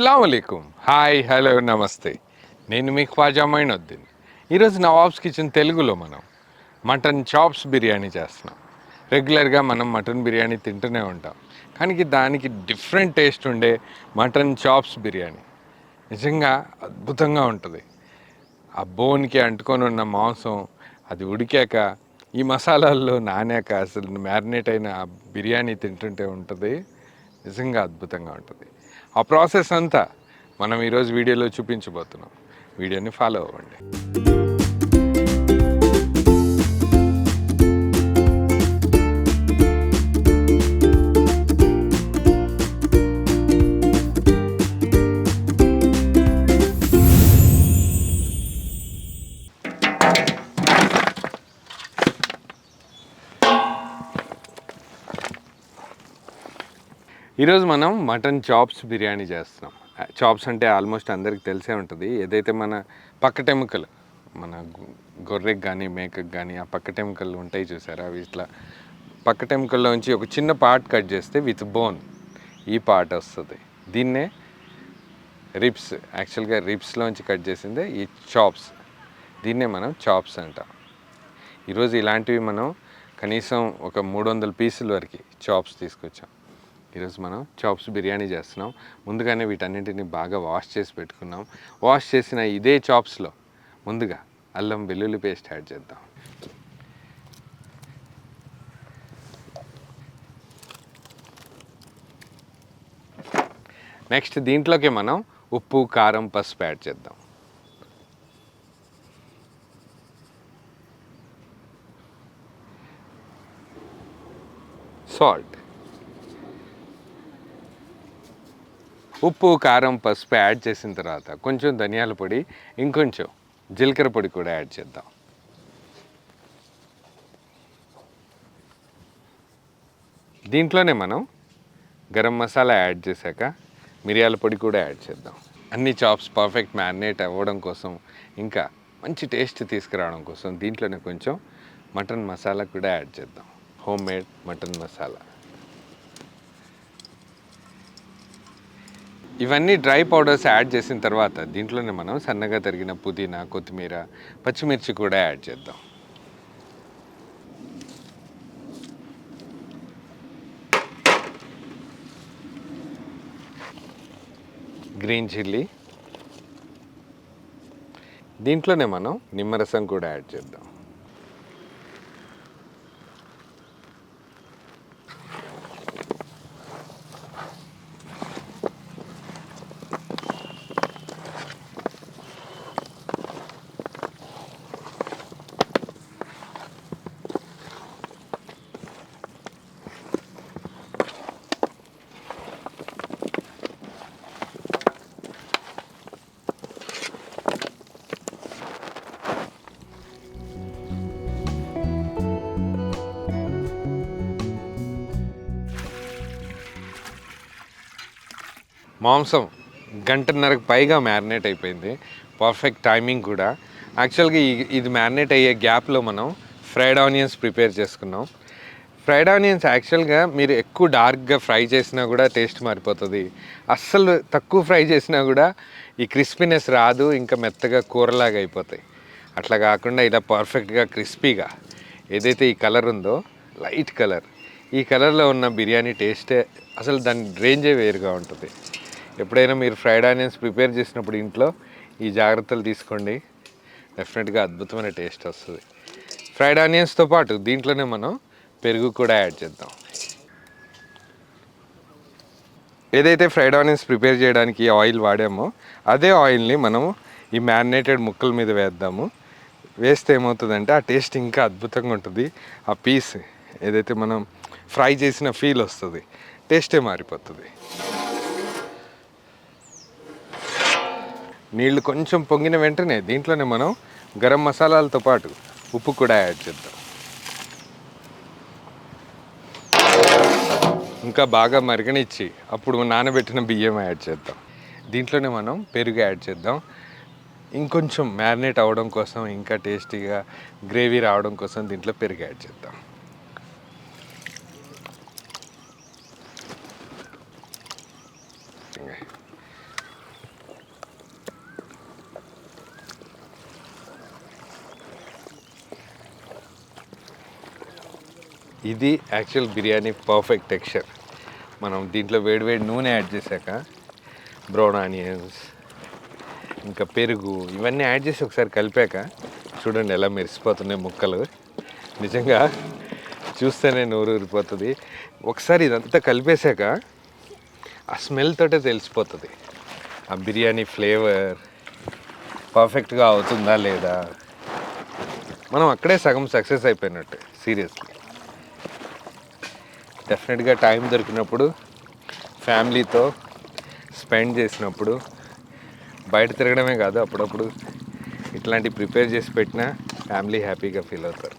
అస్సలాముఅలైకుం. Hi, hello, నమస్తే. నేను మీ ఖ్వాజా మైనుద్దీన్. ఈరోజు నవాబ్స్ కిచెన్ తెలుగులో మనం మటన్ చాప్స్ బిర్యానీ చేస్తున్నాం. రెగ్యులర్గా మనం మటన్ బిర్యానీ తింటూనే ఉంటాం, కానీ దానికి డిఫరెంట్ టేస్ట్ ఉండే మటన్ చాప్స్ బిర్యానీ నిజంగా అద్భుతంగా ఉంటుంది. ఆ బోన్కి అంటుకొని ఉన్న మాంసం అది ఉడికాక ఈ మసాలాల్లో నానాక అసలు మ్యారినేట్ అయిన ఆ బిర్యానీ తింటుంటే ఉంటుంది, నిజంగా అద్భుతంగా ఉంటుంది. ఆ ప్రాసెస్ అంతా మనం ఈరోజు వీడియోలో చూపించబోతున్నాం. వీడియోని ఫాలో అవ్వండి. ఈరోజు మనం మటన్ చాప్స్ బిర్యానీ చేస్తున్నాం. చాప్స్ అంటే ఆల్మోస్ట్ అందరికి తెలిసే ఉంటుంది. ఏదైతే మన పక్కటెముకలు, మన గొర్రెకి కానీ మేకకి కానీ ఆ పక్కటెముకలు ఉంటాయి చూసారా, అవి ఇట్లా పక్కటెముకల్లోంచి ఒక చిన్న పార్ట్ కట్ చేస్తే విత్ బోన్ ఈ పార్ట్ వస్తుంది. దీన్నే రిబ్స్, యాక్చువల్గా రిబ్స్లోంచి కట్ చేసిందే ఈ చాప్స్. దీన్నే మనం చాప్స్ అంటాం. ఈరోజు ఇలాంటివి మనం కనీసం ఒక 300 పీసుల వరకు చాప్స్ తీసుకొచ్చాం. ఈరోజు మనం చాప్స్ బిర్యానీ చేస్తున్నాం. ముందుగానే వీటన్నింటిని బాగా వాష్ చేసి పెట్టుకున్నాం. వాష్ చేసిన ఇదే చాప్స్లో ముందుగా అల్లం వెల్లుల్లి పేస్ట్ యాడ్ చేద్దాం. నెక్స్ట్ దీంట్లోకి మనం ఉప్పు, కారం, పసుపు యాడ్ చేద్దాం. సాల్ట్. ఉప్పు, కారం, పసుపు యాడ్ చేసిన తర్వాత కొంచెం ధనియాల పొడి, ఇంకొంచెం జీలకర్ర పొడి కూడా యాడ్ చేద్దాం. దీంట్లోనే మనం గరం మసాలా యాడ్ చేశాక మిరియాల పొడి కూడా యాడ్ చేద్దాం. అన్ని చాప్స్ పర్ఫెక్ట్ మ్యారినేట్ అవ్వడం కోసం, ఇంకా మంచి టేస్ట్ తీసుకురావడం కోసం దీంట్లోనే కొంచెం మటన్ మసాలా కూడా యాడ్ చేద్దాం. Home made mutton masala. ఇవన్నీ డ్రై పౌడర్స్ యాడ్ చేసిన తర్వాత దీంట్లోనే మనం సన్నగా తరిగిన పుదీనా, కొత్తిమీర, పచ్చిమిర్చి కూడా యాడ్ చేద్దాం. Green chilli. దీంట్లోనే మనం నిమ్మరసం కూడా యాడ్ చేద్దాం. మాంసం గంటన్నరకు పైగా మ్యారినేట్ అయిపోయింది. పర్ఫెక్ట్ టైమింగ్ కూడా. యాక్చువల్గా ఇది మ్యారినేట్ అయ్యే గ్యాప్లో మనం ఫ్రైడ్ ఆనియన్స్ ప్రిపేర్ చేసుకున్నాం. ఫ్రైడ్ ఆనియన్స్ యాక్చువల్గా మీరు ఎక్కువ డార్క్గా ఫ్రై చేసినా కూడా టేస్ట్ మారిపోతుంది. అస్సలు తక్కువ ఫ్రై చేసినా కూడా ఈ క్రిస్పీనెస్ రాదు, ఇంకా మెత్తగా కూరలాగా అయిపోతాయి. అట్లా కాకుండా ఇలా పర్ఫెక్ట్గా క్రిస్పీగా ఏదైతే ఈ కలర్ ఉందో, లైట్ కలర్, ఈ కలర్లో ఉన్న బిర్యానీ టేస్టే అసలు దాని రేంజే వేరుగా ఉంటుంది. ఎప్పుడైనా మీరు ఫ్రైడ్ ఆనియన్స్ ప్రిపేర్ చేసినప్పుడు ఇంట్లో ఈ జాగ్రత్తలు తీసుకోండి, డెఫినెట్గా అద్భుతమైన టేస్ట్ వస్తుంది. ఫ్రైడ్ ఆనియన్స్తో పాటు దీంట్లోనే మనం పెరుగు కూడా యాడ్ చేద్దాం. ఏదైతే ఫ్రైడ్ ఆనియన్స్ ప్రిపేర్ చేయడానికి ఆయిల్ వాడామో అదే ఆయిల్ని మనం ఈ మ్యారినేటెడ్ ముక్కల మీద వేద్దాము. వేస్తే ఏమవుతుందంటే ఆ టేస్ట్ ఇంకా అద్భుతంగా ఉంటుంది. ఆ పీస్ ఏదైతే మనం ఫ్రై చేసిన ఫీల్ వస్తుంది, టేస్టే మారిపోతుంది. నీళ్ళు కొంచెం పొంగిన వెంటనే దీంట్లోనే మనం గరం మసాలాలతో పాటు ఉప్పు కూడా యాడ్ చేద్దాం. ఇంకా బాగా మరగనిచ్చి అప్పుడు నానబెట్టిన బియ్యం యాడ్ చేద్దాం. దీంట్లోనే మనం పెరుగు యాడ్ చేద్దాం. ఇంకొంచెం మ్యారినేట్ అవ్వడం కోసం, ఇంకా టేస్టీగా గ్రేవీ రావడం కోసం దీంట్లో పెరుగు యాడ్ చేద్దాం. ఇది యాక్చువల్ బిర్యానీ పర్ఫెక్ట్ టెక్స్చర్. మనం దీంట్లో వేడివేడి నూనె యాడ్ చేశాక బ్రౌన్ ఆనియన్స్ ఇంకా పెరుగు ఇవన్నీ యాడ్ చేసి ఒకసారి కలిపాక చూడండి ఎలా మెరిసిపోతున్నాయి ముక్కలు. నిజంగా చూస్తేనే నోరు ఊరిపోతుంది. ఒకసారి ఇదంతా కలిపేశాక ఆ స్మెల్ తోటే తెలిసిపోతుంది ఆ బిర్యానీ ఫ్లేవర్ పర్ఫెక్ట్గా అవుతుందా లేదా. మనం అక్కడే సగం సక్సెస్ అయిపోయినట్టు. సీరియస్లీ డెఫినెట్గా టైం దొరికినప్పుడు ఫ్యామిలీతో స్పెండ్ చేసినప్పుడు బయట తిరగడమే కాదు, అప్పుడప్పుడు ఇట్లాంటి ప్రిపేర్ చేసి పెట్టినా ఫ్యామిలీ హ్యాపీగా ఫీల్ అవుతారు.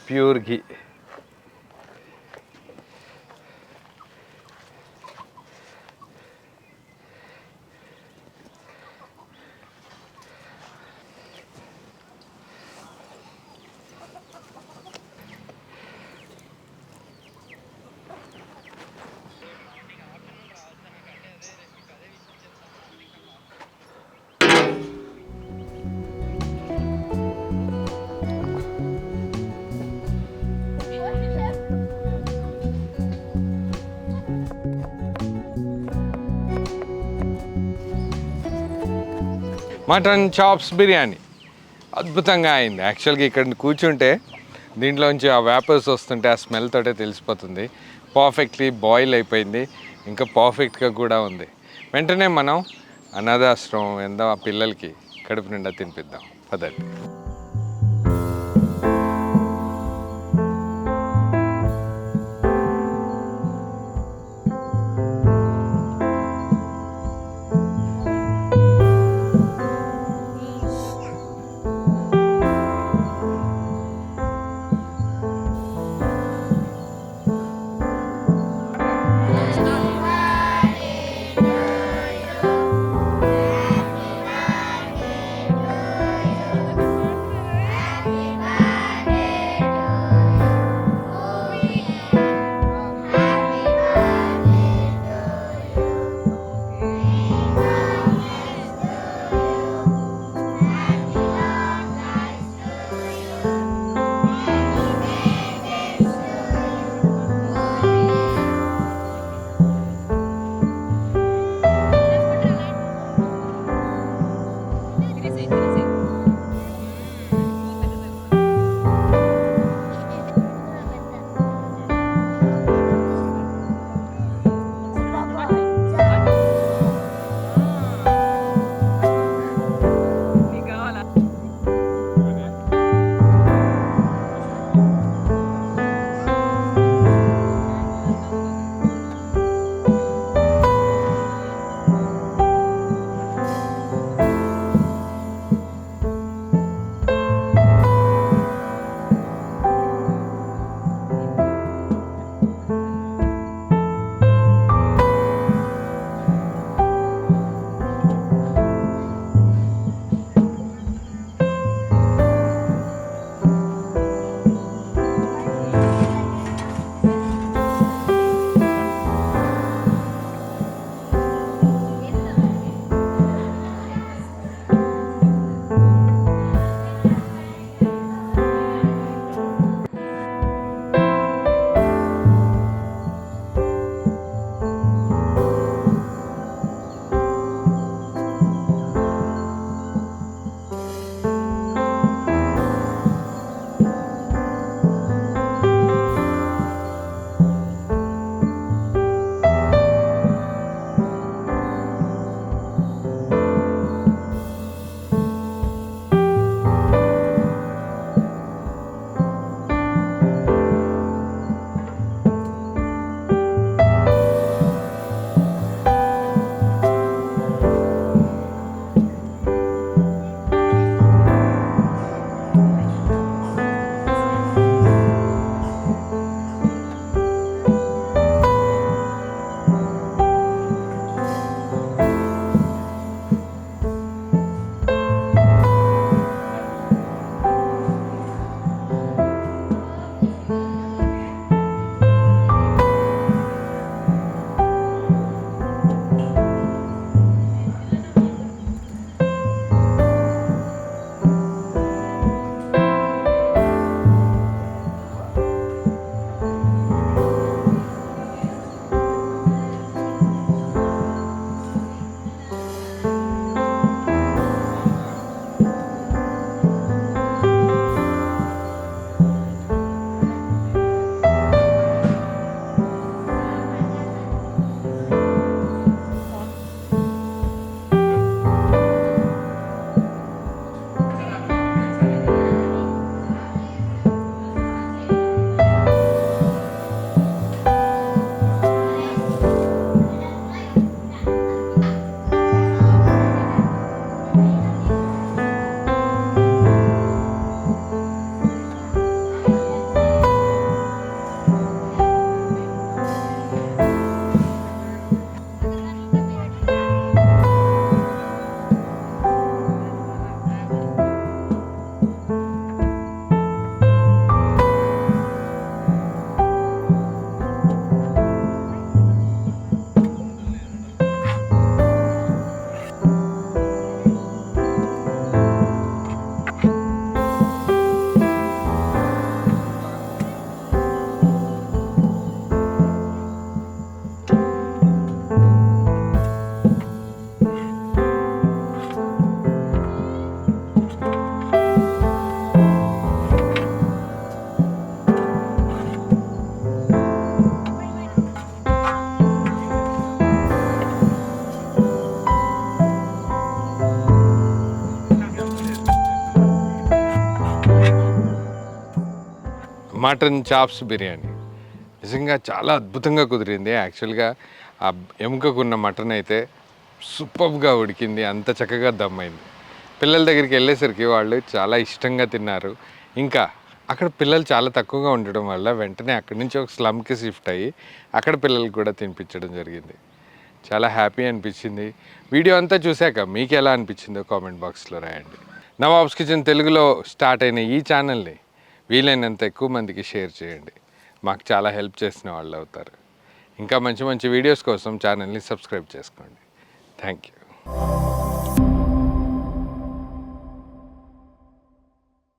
ప్యూర్ ఘీ. మటన్ చాప్స్ బిర్యానీ అద్భుతంగా అయింది. యాక్చువల్గా ఇక్కడ కూర్చుంటే దీంట్లోంచి ఆ వేపర్స్ వస్తుంటే ఆ స్మెల్ తోటే తెలిసిపోతుంది. పర్ఫెక్ట్లీ బాయిల్ అయిపోయింది, ఇంకా పర్ఫెక్ట్గా కూడా ఉంది. వెంటనే మనం అనాథాశ్రమం ఎంతో ఆ పిల్లలకి కడుపు నిండా తినిపిద్దాం పదండి. మటన్ చాప్స్ బిర్యానీ నిజంగా చాలా అద్భుతంగా కుదిరింది. యాక్చువల్గా ఆ ఎముకకున్న మటన్ అయితే సూపర్గా ఉడికింది, అంత చక్కగా దమ్మైంది. పిల్లల దగ్గరికి వెళ్ళేసరికి వాళ్ళు చాలా ఇష్టంగా తిన్నారు. ఇంకా అక్కడ పిల్లలు చాలా తక్కువగా ఉండడం వల్ల వెంటనే అక్కడి నుంచి ఒక స్లమ్కి షిఫ్ట్ అయ్యి అక్కడ పిల్లలకు కూడా తినిపించడం జరిగింది. చాలా హ్యాపీ అనిపించింది. వీడియో అంతా చూశాక మీకు ఎలా అనిపించిందో కామెంట్ బాక్స్లో రాయండి. నవాబ్స్ కిచెన్ తెలుగులో స్టార్ట్ అయిన ఈ ఛానల్ని వీలైనంత ఎక్కువ మందికి షేర్ చేయండి. మాకు చాలా హెల్ప్ చేసిన వాళ్ళు అవుతారు. ఇంకా మంచి మంచి వీడియోస్ కోసం ఛానల్ని సబ్స్క్రైబ్ చేసుకోండి. Thank you.